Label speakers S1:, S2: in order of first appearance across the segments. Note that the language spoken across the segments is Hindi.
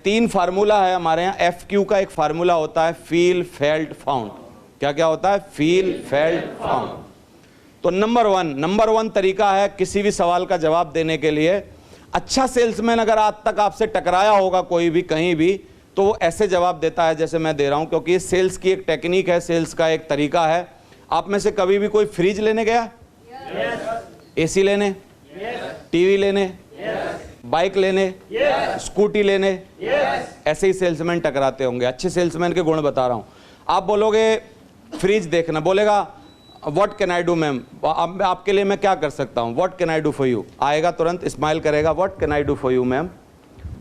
S1: 3 फार्मूला है हमारे यहाँ। FQ का एक फार्मूला होता है फील, फेल्ट, फाउंड। क्या क्या होता है? Feel, felt, found. तो नंबर वन तरीका है किसी भी सवाल का जवाब देने के लिए। अच्छा सेल्समैन अगर आज तक आपसे टकराया होगा कोई भी कहीं भी, तो वो ऐसे जवाब देता है जैसे मैं दे रहा हूं, क्योंकि ये सेल्स की एक टेक्निक है, सेल्स का एक तरीका है। आप में से कभी भी कोई फ्रिज लेने गया? एसी लेने, टीवी लेने, बाइक लेने, स्कूटी लेने, ऐसे ही सेल्समैन टकराते होंगे। अच्छे सेल्समैन के गुण बता रहा हूं। आप बोलोगे फ्रिज देखना, बोलेगा what can I do ma'am, आपके लिए मैं क्या कर सकता हूं, what can I do for you. आएगा तुरंत, स्माइल करेगा, what can I do for you ma'am.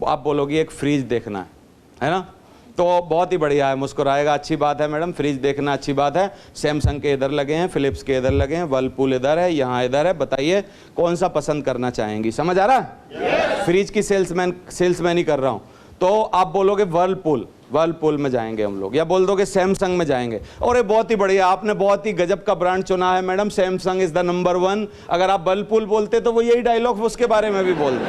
S1: आप बोलोगे एक फ्रिज देखना है ना, तो बहुत ही बढ़िया है, मुस्कुराएगा, अच्छी बात है मैडम, फ्रिज देखना अच्छी बात है। सैमसंग के इधर लगे हैं, फिलिप्स के इधर लगे हैं, वर्लपूल इधर है, यहाँ इधर है, बताइए कौन सा पसंद करना चाहेंगी। समझ आ रहा है? फ्रिज की सेल्समैन ही कर रहा हूँ। तो आप बोलोगे वर्लपूल में जाएंगे हम लोग, या बोल दोगे सैमसंग में जाएंगे। और ये बहुत ही बढ़िया, आपने बहुत ही गजब का ब्रांड चुना है madam, Samsung is the number 1। अगर आप वर्लपूल बोलते तो वो यही डायलॉग उसके बारे में भी बोलते।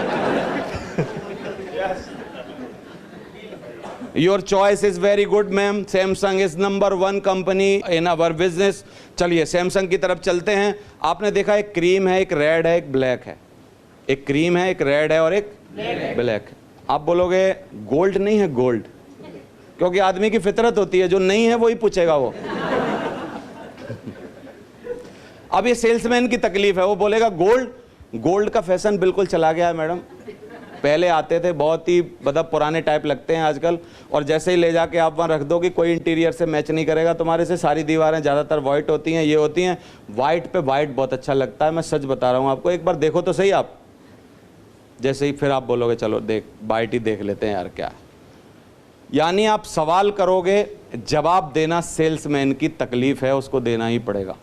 S1: Your choice is very good ma'am, Samsung is number 1 company in our business. चलिए सैमसंग की तरफ चलते हैं। आपने देखा एक क्रीम है, एक रेड है, एक ब्लैक है। एक क्रीम है, एक रेड है और एक ब्लैक है। आप बोलोगे गोल्ड नहीं है? गोल्ड, क्योंकि आदमी की फितरत होती है, जो नहीं है वही पूछेगा वो। अब ये सेल्समैन की तकलीफ है, वो बोलेगा गोल्ड का फैशन बिल्कुल चला गया है मैडम। पहले आते थे, बहुत ही मतलब पुराने टाइप लगते हैं आजकल, और जैसे ही ले जाके आप वहाँ रख दो कि कोई इंटीरियर से मैच नहीं करेगा तुम्हारे से। सारी दीवारें ज़्यादातर वाइट होती हैं, ये होती हैं। वाइट पे वाइट बहुत अच्छा लगता है, मैं सच बता रहा हूँ आपको। एक बार देखो तो सही आप, जैसे ही फिर आप बोलोगे चलो वाइट ही देख लेते हैं यार क्या। यानी आप सवाल करोगे, जवाब देना सेल्समैन की तकलीफ है, उसको देना ही पड़ेगा।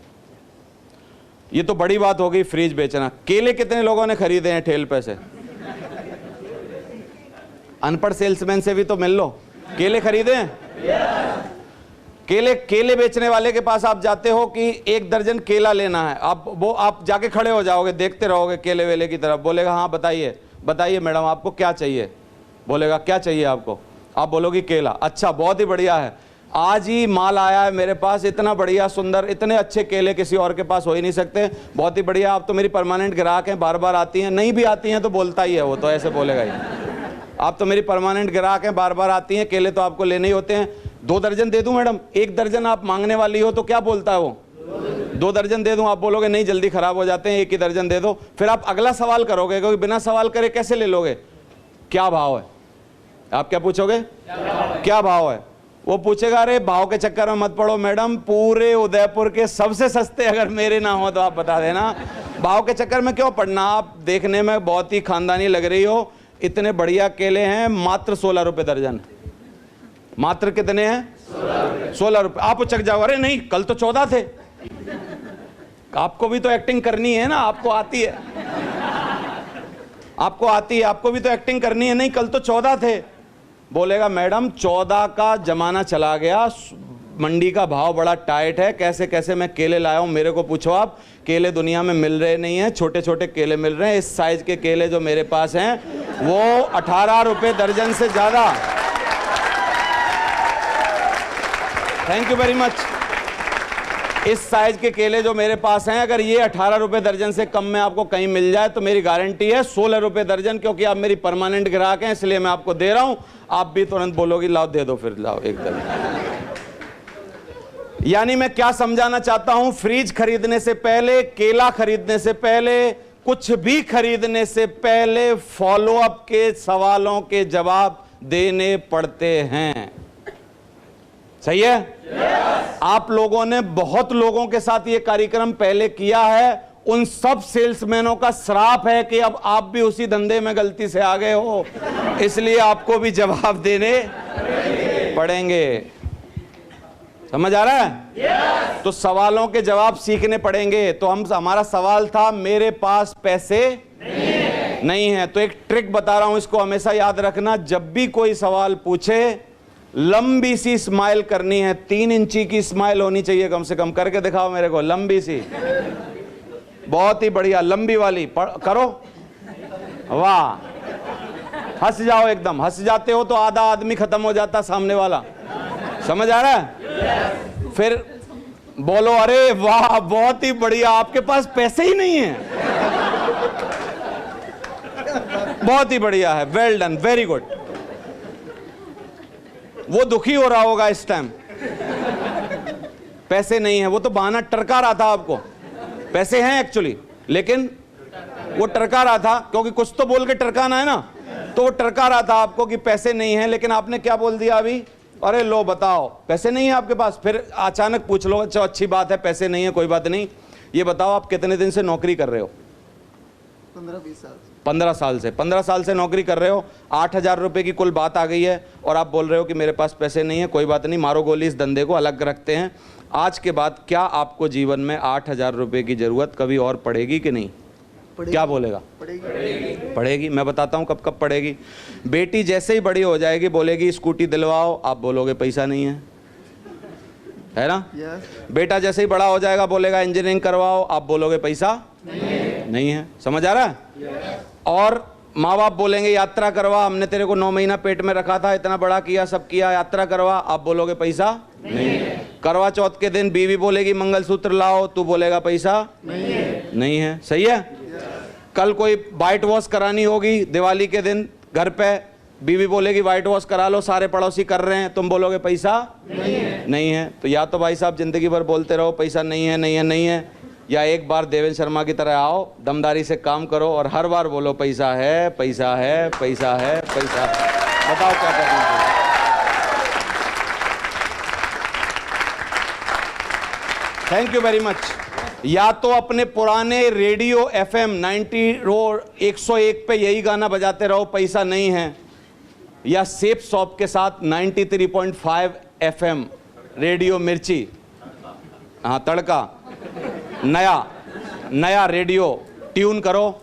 S1: ये तो बड़ी बात हो गई फ्रिज बेचना। केले कितने लोगों ने खरीदे हैं ठेल पे से? अनपढ़ सेल्समैन से भी तो मिल लो। केले खरीदे हैं? केले बेचने वाले के पास आप जाते हो कि 1 दर्जन केला लेना है, आप जाके खड़े हो जाओगे, देखते रहोगे केले वेले की तरफ। बोलेगा हाँ बताइए मैडम आपको क्या चाहिए। बोलेगा क्या चाहिए आपको? आप बोलोगे केला। अच्छा बहुत ही बढ़िया है, आज ही माल आया है मेरे पास, इतना बढ़िया सुंदर, इतने अच्छे केले किसी और के पास हो ही नहीं सकते, बहुत ही बढ़िया, आप तो मेरी परमानेंट ग्राहक हैं, बार बार आती हैं। नहीं भी आती हैं तो बोलता ही है वो, तो ऐसे बोलेगा ही, आप तो मेरी परमानेंट ग्राहक हैं, बार बार आती हैं, केले तो आपको लेने ही होते हैं। 2 दर्जन दे दूं मैडम? 1 दर्जन आप मांगने वाली हो तो क्या बोलता है वो? 2 दर्जन दे दूं? आप बोलोगे नहीं जल्दी खराब हो जाते हैं, 1 ही दर्जन दे दो। फिर आप अगला सवाल करोगे, क्योंकि बिना सवाल करे कैसे ले लोगे? क्या भाव है? आप क्या पूछोगे? क्या भाव है? वो पूछेगा अरे भाव के चक्कर में मत पड़ो मैडम, पूरे उदयपुर के सबसे सस्ते अगर मेरे ना हो तो आप बता देना। भाव के चक्कर में क्यों पड़ना? आप देखने में बहुत ही खानदानी लग रही हो, इतने बढ़िया केले हैं, मात्र 16 रुपए दर्जन। मात्र कितने हैं? 16 रुपए। आप उचक जाओ, अरे नहीं कल तो 14 थे। आपको भी तो एक्टिंग करनी है ना, आपको आती है, आपको भी तो एक्टिंग करनी है। नहीं कल तो 14 थे। बोलेगा मैडम 14 का जमाना चला गया, मंडी का भाव बड़ा टाइट है, कैसे कैसे मैं केले लाया हूं, मेरे को पूछो आप। केले दुनिया में मिल रहे नहीं हैं, छोटे छोटे केले मिल रहे हैं। इस साइज के केले जो मेरे पास हैं वो 18 रुपए दर्जन से ज्यादा। Thank you very much. इस साइज के केले जो मेरे पास हैं, अगर ये 18 रुपए दर्जन से कम में आपको कहीं मिल जाए तो मेरी गारंटी है 16 रुपए दर्जन, क्योंकि आप मेरी परमानेंट ग्राहक हैं, इसलिए मैं आपको दे रहा हूं। आप भी तुरंत बोलोगी लाओ दे दो, फिर लाओ 1 दर्जन। यानी मैं क्या समझाना चाहता हूं, फ्रिज खरीदने से पहले, केला खरीदने से पहले, कुछ भी खरीदने से पहले फॉलो अप के सवालों के जवाब देने पड़ते हैं। सही है? yes. आप लोगों ने बहुत लोगों के साथ ये कार्यक्रम पहले किया है, उन सब सेल्समैनों का श्राप है कि अब आप भी उसी धंधे में गलती से आ गए हो, इसलिए आपको भी जवाब देने पड़ेंगे। समझ आ रहा है? yes. तो सवालों के जवाब सीखने पड़ेंगे। तो हमारा सवाल था मेरे पास पैसे नहीं है। तो एक ट्रिक बता रहा हूं, इसको हमेशा याद रखना। जब भी कोई सवाल पूछे, लंबी सी स्माइल करनी है, 3 इंची की स्माइल होनी चाहिए कम से कम। करके दिखाओ मेरे को, लंबी सी, बहुत ही बढ़िया लंबी वाली करो। वाह हंस जाओ एकदम, हंस जाते हो तो आधा आदमी खत्म हो जाता सामने वाला, समझ आ रहा है? फिर बोलो अरे वाह बहुत ही बढ़िया, आपके पास पैसे ही नहीं है, बहुत ही बढ़िया है, वेल डन, वेरी गुड। वो दुखी हो रहा होगा इस टाइम, पैसे नहीं है, वो तो बहाना टरका रहा था आपको, पैसे हैं एक्चुअली लेकिन वो टरका रहा था, क्योंकि कुछ तो बोल के टरकाना है ना, तो वो टरका रहा था आपको कि पैसे नहीं है, लेकिन आपने क्या बोल दिया अभी, अरे लो बताओ पैसे नहीं है आपके पास। फिर अचानक पूछ लो, अच्छा अच्छी बात है पैसे नहीं है, कोई बात नहीं, ये बताओ आप कितने दिन से नौकरी कर रहे हो?
S2: 15-20 साल।
S1: 15 साल से, 15 साल से नौकरी कर रहे हो, 8,000 रुपए की कुल बात आ गई है और आप बोल रहे हो कि मेरे पास पैसे नहीं है, कोई बात नहीं, मारो गोली, इस धंधे को अलग रखते हैं। आज के बाद क्या आपको जीवन में 8,000 रुपए की जरूरत कभी और पड़ेगी कि नहीं? क्या बोलेगा? पड़ेगी। मैं बताता हूँ कब कब पड़ेगी। बेटी जैसे ही बड़ी हो जाएगी बोलेगी स्कूटी दिलवाओ, आप बोलोगे पैसा नहीं है ना? बेटा जैसे ही बड़ा हो जाएगा बोलेगा इंजीनियरिंग करवाओ, आप बोलोगे पैसा नहीं है। समझ आ रहा है? और माँ बाप बोलेंगे यात्रा करवा, हमने तेरे को 9 महीना पेट में रखा था, इतना बड़ा किया, सब किया, यात्रा करवा, आप बोलोगे पैसा नहीं। करवा चौथ के दिन बीवी बोलेगी मंगलसूत्र लाओ, तू बोलेगा पैसा नहीं है। सही है? कल कोई वाइट वॉश करानी होगी दिवाली के दिन घर पे, बीवी बोलेगी वाइट वॉश करा लो, सारे पड़ोसी कर रहे हैं, तुम बोलोगे पैसा नहीं है। तो या तो भाई साहब जिंदगी भर बोलते रहो पैसा नहीं है नहीं है नहीं है, या एक बार देवेंद्र शर्मा की तरह आओ, दमदारी से काम करो और हर बार बोलो पैसा है पैसा है पैसा है पैसा है। बताओ क्या करना चाहिए? Thank you very much. या तो अपने पुराने रेडियो FM 101 पे यही गाना बजाते रहो पैसा नहीं है, या सेप शॉप के साथ 93.5 FM रेडियो मिर्ची, हाँ तड़का, नया रेडियो ट्यून करो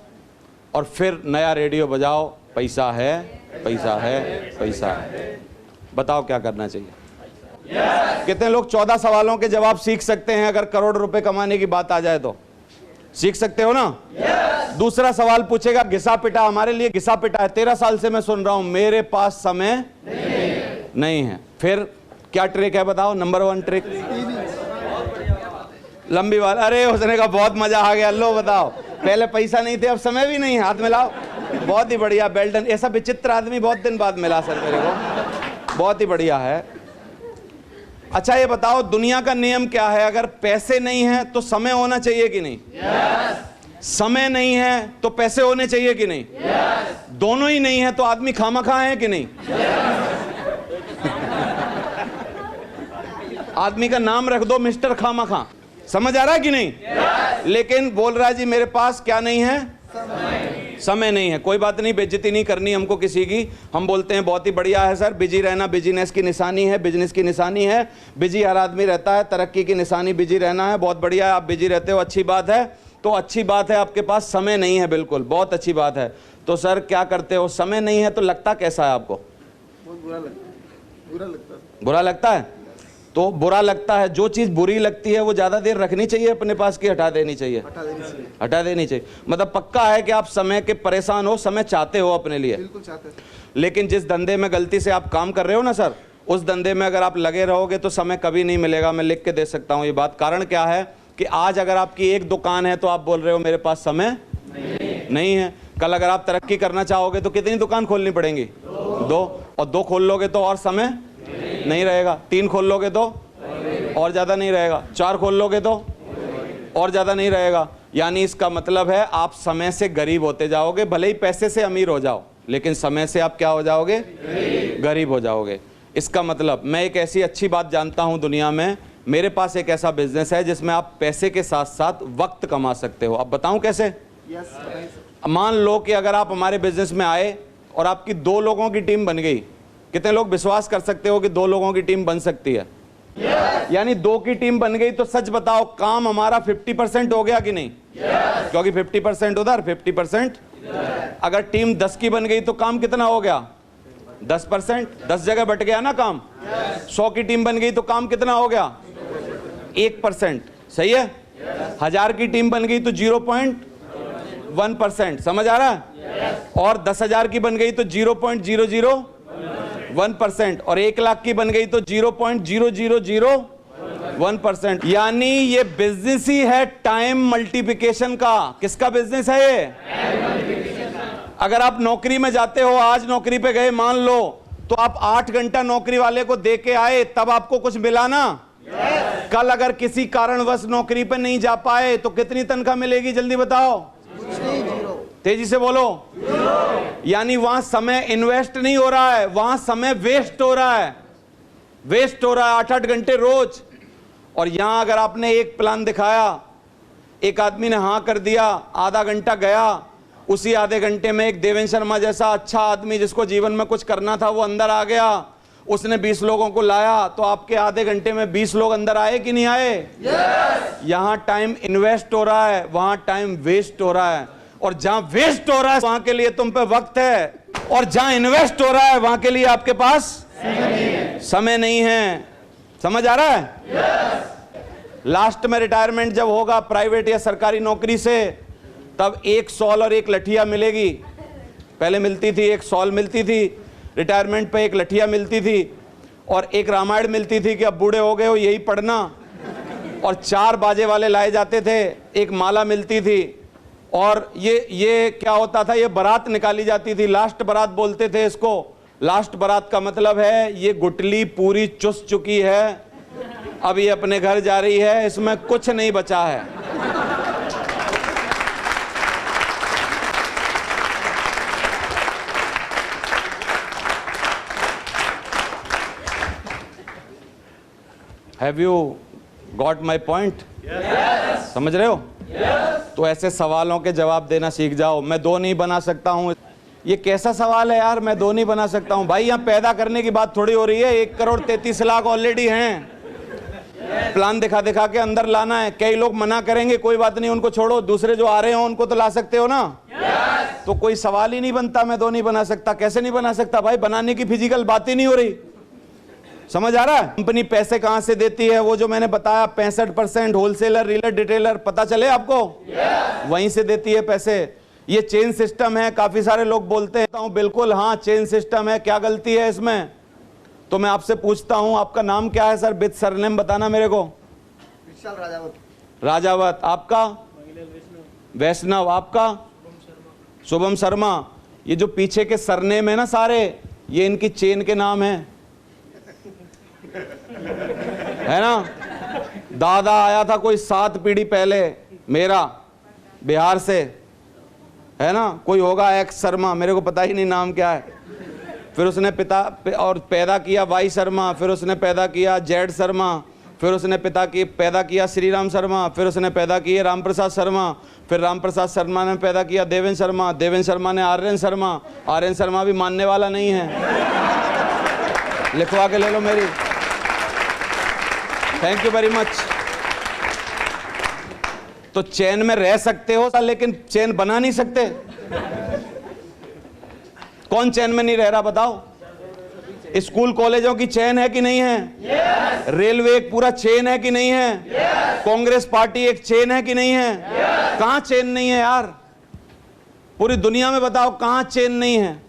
S1: और फिर नया रेडियो बजाओ, पैसा है पैसा है पैसा है। बताओ क्या करना चाहिए? कितने लोग 14 सवालों के जवाब सीख सकते हैं? अगर करोड़ रुपए कमाने की बात आ जाए तो सीख सकते हो ना? दूसरा सवाल पूछेगा घिसा पिटा, हमारे लिए घिसा पिटा है, 13 साल से मैं सुन रहा हूं, मेरे पास समय नहीं है। फिर क्या ट्रिक है बताओ? नंबर 1 ट्रिक लंबी बात। अरे उसने कहा बहुत मजा आ गया, लो बताओ, पहले पैसा नहीं थे अब समय भी नहीं है, हाथ मिलाओ। बहुत ही बढ़िया, बेल्टन। ऐसा विचित्र आदमी बहुत दिन बाद मिला सर मेरे को, बहुत ही बढ़िया है। अच्छा ये बताओ दुनिया का नियम क्या है? अगर पैसे नहीं है तो समय होना चाहिए कि नहीं? समय नहीं है तो पैसे होने चाहिए कि नहीं? दोनों ही नहीं है तो आदमी खामखा है कि नहीं? आदमी का नाम रख दो मिस्टर खामखा। समझ आ रहा है कि नहीं? लेकिन बोल रहा है जी मेरे पास क्या नहीं है? समय नहीं है। कोई बात नहीं, बेइज्जती नहीं करनी हमको किसी की। हम बोलते हैं बहुत ही बढ़िया है सर, बिजी रहना बिजनेस की निशानी है, बिजनेस की निशानी है, बिजी हर आदमी रहता है, तरक्की की निशानी बिजी रहना है। बहुत बढ़िया है, आप बिजी रहते हो, अच्छी बात है। तो अच्छी बात है आपके पास समय नहीं है, बिल्कुल बहुत अच्छी बात है। तो सर क्या करते हो? समय नहीं है तो लगता कैसा है आपको?
S2: बहुत बुरा लगता है।
S1: बुरा लगता है? तो बुरा लगता है, जो चीज़ बुरी लगती है वो ज़्यादा देर रखनी चाहिए अपने पास कि हटा देनी चाहिए? हटा देनी चाहिए। मतलब पक्का है कि आप समय के परेशान हो, समय चाहते हो अपने लिए?
S2: बिल्कुल चाहते हैं।
S1: लेकिन जिस धंधे में गलती से आप काम कर रहे हो ना सर, उस धंधे में अगर आप लगे रहोगे तो समय कभी नहीं मिलेगा। मैं लिख के दे सकता हूँ ये बात। कारण क्या है कि आज अगर आपकी एक दुकान है तो आप बोल रहे हो मेरे पास समय नहीं है। कल अगर आप तरक्की करना चाहोगे तो कितनी दुकान खोलनी पड़ेंगी? 2, और 2 खोल लोगे तो और समय नहीं रहेगा। 3 खोल लोगे तो और ज़्यादा नहीं रहेगा। 4 खोल लोगे तो और ज़्यादा नहीं रहेगा। यानी इसका मतलब है आप समय से गरीब होते जाओगे। भले ही पैसे से अमीर हो जाओ, लेकिन समय से आप क्या हो जाओगे? गरीब हो जाओगे। इसका मतलब मैं एक ऐसी अच्छी बात जानता हूँ दुनिया में, मेरे पास एक ऐसा बिजनेस है जिसमें आप पैसे के साथ साथ वक्त कमा सकते हो। अब बताऊँ कैसे? मान लो कि अगर आप हमारे बिजनेस में आए और आपकी 2 लोगों की टीम बन गई। कितने लोग विश्वास कर सकते हो कि 2 लोगों की टीम बन सकती है? यानी 2 की टीम बन गई तो सच बताओ काम हमारा 50% हो गया कि नहीं? क्योंकि 50% उधर 50%। अगर टीम 10 की बन गई तो काम कितना हो गया? 10%। 10 जगह बट गया ना काम। 100 की टीम बन गई तो काम कितना हो गया? 1%। सही है? 1000 की टीम बन गई तो 0.1%। समझ आ रहा है? और 10,000 की बन गई तो 0.001%, और 1 लाख की बन गई तो 0.0001%। यानी ये बिजनेस ही है टाइम मल्टीप्लिकेशन का। किसका बिजनेस है ये? अगर आप नौकरी में जाते हो, आज नौकरी पे गए मान लो, तो आप 8 घंटा नौकरी वाले को दे के आए, तब आपको कुछ मिला ना? कल अगर किसी कारणवश नौकरी पे नहीं जा पाए तो कितनी तनख्वाह मिलेगी? जल्दी बताओ, तेजी से बोलो। यानी वहां समय इन्वेस्ट नहीं हो रहा है, वहां समय वेस्ट हो रहा है, वेस्ट हो रहा है 8-8 घंटे रोज। और यहां अगर आपने एक प्लान दिखाया, एक आदमी ने हां कर दिया, आधा घंटा गया, उसी आधे घंटे में एक देवेंद्र शर्मा जैसा अच्छा आदमी जिसको जीवन में कुछ करना था वो अंदर आ गया, उसने 20 लोगों को लाया, तो आपके आधे घंटे में 20 लोग अंदर आए कि नहीं आए? यहां टाइम इन्वेस्ट हो रहा है, वहां टाइम वेस्ट हो रहा है। और जहां वेस्ट हो रहा है वहां के लिए तुम पे वक्त है, और जहां इन्वेस्ट हो रहा है वहां के लिए आपके पास समय नहीं है। समझ आ रहा है? लास्ट में रिटायरमेंट जब होगा प्राइवेट या सरकारी नौकरी से, तब एक सॉल और एक लठिया मिलेगी। पहले मिलती थी, एक सॉल मिलती थी, रिटायरमेंट पे एक लठिया मिलती थी, और एक रामायण मिलती थी कि अब बूढ़े हो गए हो यही पढ़ना, और 4 बाजे वाले लाए जाते थे, एक माला मिलती थी। और ये क्या होता था, ये बारात निकाली जाती थी, लास्ट बारात बोलते थे इसको। लास्ट बारात का मतलब है ये गुटली पूरी चुस चुकी है, अब ये अपने घर जा रही है, इसमें कुछ नहीं बचा है। Have you got my point? Yes. समझ रहे हो? Yes. तो ऐसे सवालों के जवाब देना सीख जाओ। मैं 2 नहीं बना सकता हूँ, ये कैसा सवाल है यार, मैं 2 नहीं बना सकता हूँ? भाई यहाँ पैदा करने की बात थोड़ी हो रही है, 1,33,00,000 ऑलरेडी हैं, प्लान दिखा दिखा के अंदर लाना है। कई लोग मना करेंगे, कोई बात नहीं, उनको छोड़ो, दूसरे जो आ रहे हो उनको तो ला सकते हो ना? yes. तो कोई सवाल ही नहीं बनता, मैं 2 नहीं बना सकता। कैसे नहीं बना सकता भाई? बनाने की फिजिकल बात ही नहीं हो रही। समझ आ रहा है? कंपनी पैसे कहां से देती है, वो जो मैंने बताया 65% होलसेलर, रीलर, डिटेलर, पता चले आपको? yes. वहीं से देती है पैसे। ये चेन सिस्टम है, काफी सारे लोग बोलते हैं, बिल्कुल हाँ चेन सिस्टम है, क्या गलती है इसमें? तो मैं आपसे पूछता हूं, आपका नाम क्या है सर? विद सरनेम बताना मेरे को।
S2: विशाल राजावत।
S1: राजावत। आपका? वैष्णव। आपका? शुभम शर्मा। ये जो पीछे के सरनेम है ना सारे, ये इनकी चेन के नाम है ना? दादा आया था कोई 7 पीढ़ी पहले मेरा, बिहार से, है ना? कोई होगा एक्स शर्मा, मेरे को पता ही नहीं नाम क्या है। फिर उसने पिता और पैदा किया वाई शर्मा, फिर उसने पैदा किया जेड शर्मा, फिर उसने पैदा किया श्रीराम शर्मा, फिर उसने पैदा किए रामप्रसाद शर्मा, फिर रामप्रसाद शर्मा ने पैदा किया देवेंद्र शर्मा, देवेंद्र शर्मा ने आर्यन शर्मा, आर्यन शर्मा भी मानने वाला नहीं है, लिखवा के ले लो मेरी। Thank you very much. तो चैन में रह सकते हो लेकिन चैन बना नहीं सकते। कौन चैन में नहीं रह रहा बताओ? स्कूल कॉलेजों की चैन है कि नहीं है? yes. रेलवे एक पूरा चेन है कि नहीं है? yes. कांग्रेस पार्टी एक चेन है कि नहीं है? yes. कहां चेन नहीं है यार? पूरी दुनिया में बताओ कहां चेन नहीं है?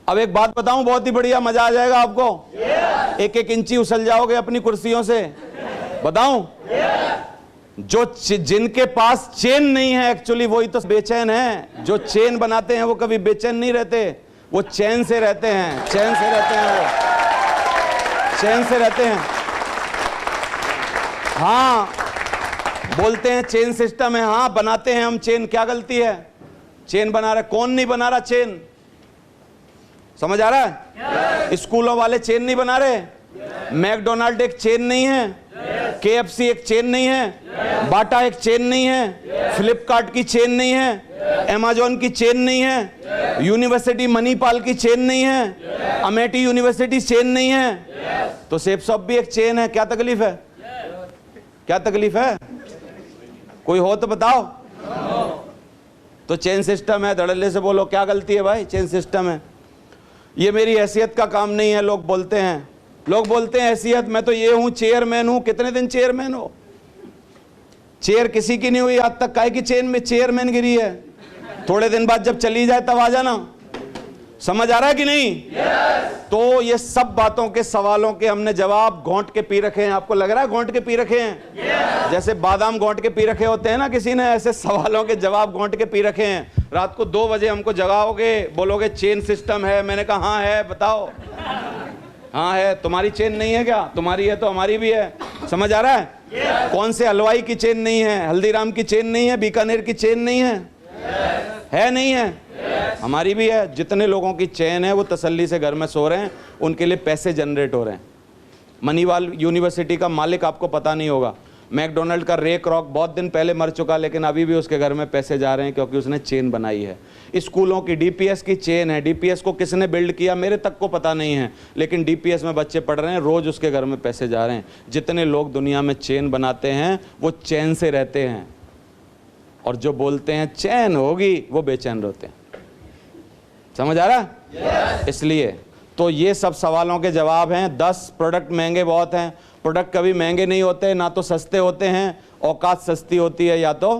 S1: अब एक बात बताऊं, बहुत ही बढ़िया, मजा आ जाएगा आपको। yes. एक एक इंची उछल जाओगे अपनी कुर्सियों से। बताऊं? yes. जो जिनके पास चेन नहीं है एक्चुअली वही तो बेचैन है। जो चेन बनाते हैं वो कभी बेचैन नहीं रहते, वो चैन से रहते हैं, चैन से रहते हैं, वो चैन से रहते हैं। हाँ बोलते हैं चेन सिस्टम है, हाँ बनाते हैं हम चेन, क्या गलती है? चेन बना रहे, कौन नहीं बना रहा चेन? समझ आ रहा है? स्कूलों वाले चेन नहीं बना रहे, मैकडोनाल्ड एक चेन नहीं है, KFC एक चेन नहीं है, बाटा एक चेन नहीं है, फ्लिपकार्ट की चेन नहीं है, अमेजोन की चेन नहीं है, यूनिवर्सिटी मणिपाल की चेन नहीं है, अमेठी यूनिवर्सिटी चेन नहीं है, तो सेफ शॉप भी एक चेन है। क्या तकलीफ है? क्या तकलीफ है? कोई हो तो बताओ। तो चेन सिस्टम है, धड़ल्ले से बोलो क्या गलती है भाई? चेन सिस्टम है। ये मेरी हैसियत का काम नहीं है। लोग बोलते हैं, हैसियत, मैं तो ये हूं, चेयरमैन हूं। कितने दिन चेयरमैन हो? चेयर किसी की नहीं हुई आज तक, काहे की चेन में चेयरमैन गिरी है? थोड़े दिन बाद जब चली जाए तब आ जाना। समझ आ रहा है कि नहीं? तो ये सब बातों के सवालों के हमने जवाब घोंट के पी रखे हैं। आपको लग रहा है घोंट के पी रखे हैं? जैसे बादाम घोंट के पी रखे होते हैं ना किसी ने, ऐसे सवालों के जवाब घोंट के पी रखे हैं। रात को 2 बजे हमको जगाओगे, बोलोगे चेन सिस्टम है। मैंने कहा हाँ है, बताओ। हाँ है। तुम्हारी चेन नहीं है क्या? तुम्हारी है तो हमारी भी है। समझ आ रहा है? कौन से हलवाई की चेन नहीं है? हल्दीराम की चेन नहीं है? बीकानेर की चेन नहीं है? है नहीं है? हमारी भी है। जितने लोगों की चेन है वो तसल्ली से घर में सो रहे हैं, उनके लिए पैसे जनरेट हो रहे हैं। मनीवाल यूनिवर्सिटी का मालिक आपको पता नहीं होगा, मैकडोनल्ड का रे क्रॉक बहुत दिन पहले मर चुका, लेकिन अभी भी उसके घर में पैसे जा रहे हैं क्योंकि उसने चेन बनाई है। स्कूलों की डीपीएस की चेन है। डीपीएस को किसने बिल्ड किया मेरे तक को पता नहीं है, लेकिन डीपीएस में बच्चे पढ़ रहे हैं, रोज उसके घर में पैसे जा रहे हैं। जितने लोग दुनिया में चेन बनाते हैं वो चैन से रहते हैं, और जो बोलते हैं चैन होगी वो बेचैन रहते हैं। समझ आ रहा? इसलिए तो ये सब सवालों के जवाब हैं। 10 प्रोडक्ट महंगे बहुत हैं। प्रोडक्ट कभी महंगे नहीं होते, ना तो सस्ते होते हैं। औकात सस्ती होती है या तो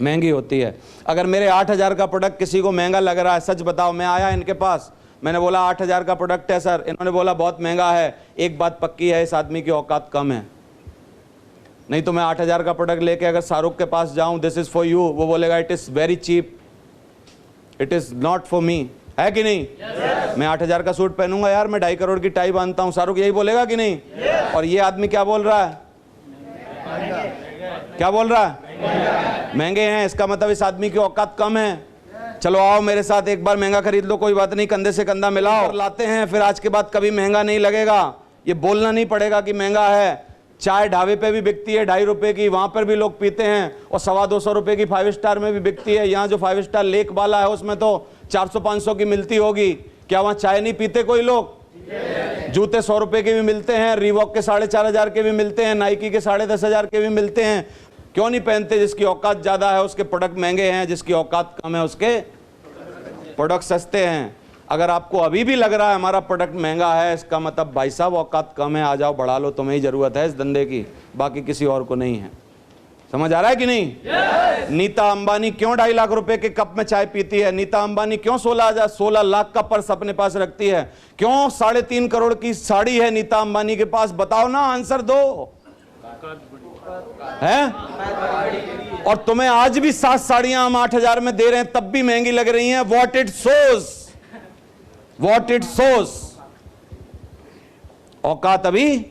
S1: महंगी होती है। अगर मेरे 8,000 का प्रोडक्ट किसी को महंगा लग रहा है, सच बताओ, मैं आया इनके पास, मैंने बोला 8,000 का प्रोडक्ट है सर, इन्होंने बोला बहुत महंगा है, एक बात पक्की है, इस आदमी की औकात कम है। नहीं तो मैं 8,000 का प्रोडक्ट लेके अगर शाहरुख के पास जाऊं, दिस इज फॉर यू, वो बोलेगा it is very cheap, it is not for me. है कि नहीं? मैं 8,000 का सूट पहनूंगा यार, मैं 2.5 करोड़ की टाई बांधता हूं, शाहरुख यही बोलेगा कि नहीं? और ये आदमी क्या बोल रहा है? क्या बोल रहा है? महंगे हैं, इसका मतलब इस आदमी की औकात कम है। चलो आओ मेरे साथ, एक बार महंगा खरीद लो, कोई बात नहीं, कंधे से कंधा मिलाओ और लाते हैं, फिर आज के बाद कभी महंगा नहीं लगेगा। ये बोलना नहीं पड़ेगा कि महंगा है। चाय ढाबे पे भी बिकती है 2.5 रुपए की, वहां पर भी लोग पीते हैं, और 225 रुपए की 5 स्टार में भी बिकती है। यहाँ जो 5 स्टार लेक वाला है उसमें तो 400-500 की मिलती होगी। क्या वहाँ चाय नहीं पीते कोई लोग? जूते 100 रुपए के भी मिलते हैं, रीवॉक के 4,500 के भी मिलते हैं, नाइकी के 10,500 के भी मिलते हैं। क्यों नहीं पहनते? जिसकी औकात ज्यादा है उसके प्रोडक्ट महंगे हैं, जिसकी औकात कम है उसके प्रोडक्ट सस्ते हैं। अगर आपको अभी भी लग रहा है हमारा प्रोडक्ट महंगा है, इसका मतलब भाई साहब औकात कम है, आ जाओ बढ़ा लो, तुम्हें ही जरूरत है इस धंधे की, बाकी किसी और को नहीं है। समझ आ रहा है कि नहीं? नीता अंबानी क्यों 2.5 लाख रुपए के कप में चाय पीती है? नीता अंबानी क्यों 16 लाख का पर्स अपने पास रखती है? क्यों 3.5 करोड़ की साड़ी है नीता अंबानी के पास? बताओ ना, आंसर दो। है? और तुम्हें आज भी 7 साड़ियां हम 8,000 में दे रहे हैं, तब भी महंगी लग रही हैं। What it shows, what it shows. औकात अभी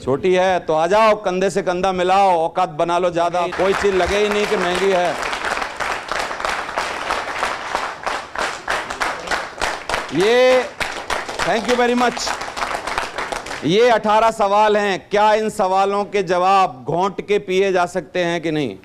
S1: छोटी है, तो आ जाओ, कंधे से कंधा मिलाओ, औकात बना लो ज्यादा। कोई चीज लगे ही नहीं कि महंगी है। ये थैंक यू वेरी मच। ये 18 सवाल हैं। क्या इन सवालों के जवाब घोंट के पिए जा सकते हैं कि नहीं?